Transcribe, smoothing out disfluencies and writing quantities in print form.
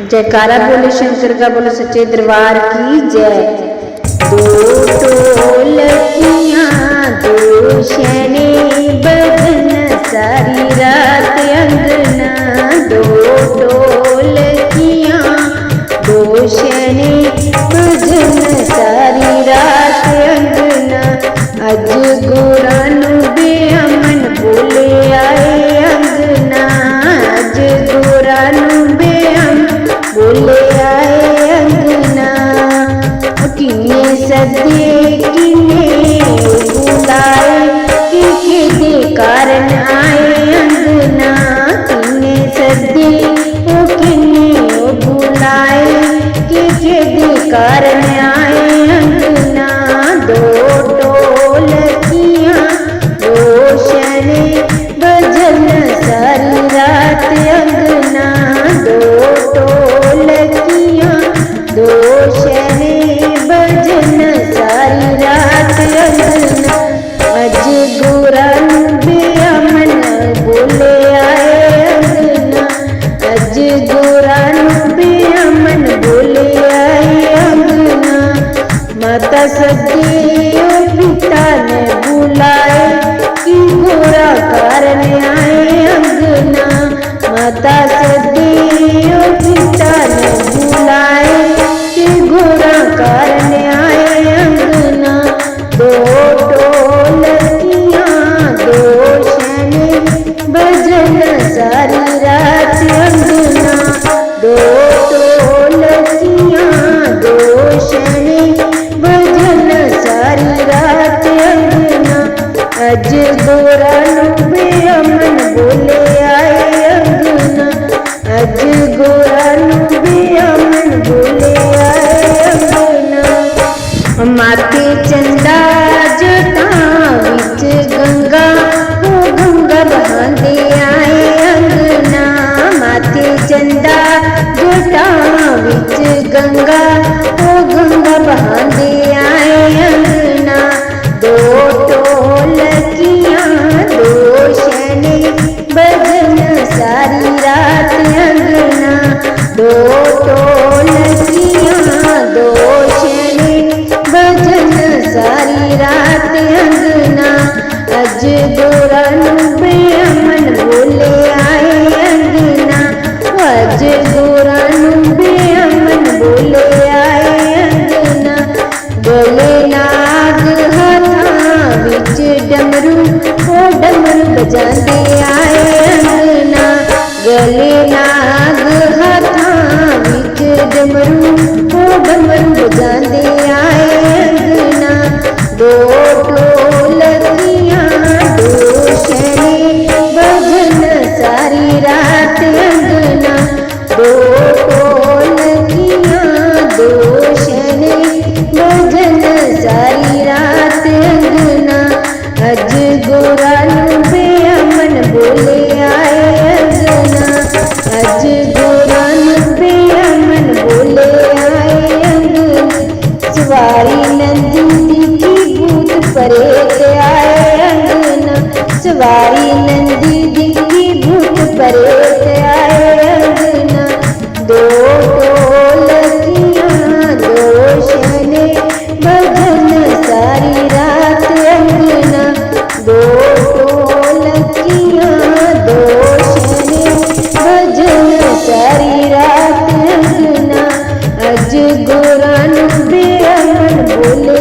जयकारा बोले शंकर का, बोले सच्चे दरबार की जय। दो ढोलकियाँ दो शैने बजन सारी रात अंगना, दो ढोलकियाँ दो शैने बजन सारी रात अंगना। अज गुरां नूं बेअमन बोले आए अंगना, अज गुरां नूं बेअमन बोले आए अंगना। किने सदे किने बुलाए, किदे कारण आए अंगना। किने सदे किने बुलाए, किदे कारण आए अंगना। दो ढोलकियाँ दो शैने बजन सारी रात अंगना, दो ढोलकियाँ दो शैने बजन सारी रात अंगना। अज गुरां नूं बेअमन बोले आए अंगना, अज गुरां नूं बेअमन बोले आए अंगना। माता सदी पिता ने बुलाए, कि गोरा कारण आए अंगना। माता सदी पिता ने बुलाए, कि गोरा कारण आए अंगना। दो ढोलकियाँ दो शैने बजन सारी रात अंगना, दो ढोलकियाँ दो शैने बजन सारी रात अंगना। अज गुरां नूं बेअमन बोले आए अंगना, अज गुरां नूं बेअमन बोले आए अंगना। माथे चंदा जटां विच गंगा, ओ गंगा बहांदे आए अंगना। माथे चंदा जटां विच गंगा, ओ गंगा बहांदे आए अंगना। दो ढोलकियाँ दो शैने बजन सारी रात अंगना, दो ढोलकियाँ दो शैने बजन सारी रात अंगना। अज गुरां नूं बेअमन बोले आए अंगना, अज गुरां नूं बेअमन बोले आए अंगना। गले नाग हथां विच डमरू, ओ डमरू बजांदे आए अंगना। गले नाग हथां विच डमरू, ओ डमरू बजांदे आए अंगना। दो ढोलकियाँ दो शैने बजन सारी रात अंगना, दो ढोलकियाँ दो शैने बजन सारी रात अंगना। अज गुरां नूं बेअमन बोले आए अंगना, अज गुरां नूं बेअमन बोले आए अंगना। सवारी नंदी दिखी भूत प्रेत आए अंगना, सवारी नंदी दिखी भूत प्रेत आए अंगना। दो ढोलकियाँ दो शैने बजन सारी रात अंगना, दो ढोलकियाँ दो शैने बजन सारी रात अंगना। अज गुरां नूं बेअमन बोले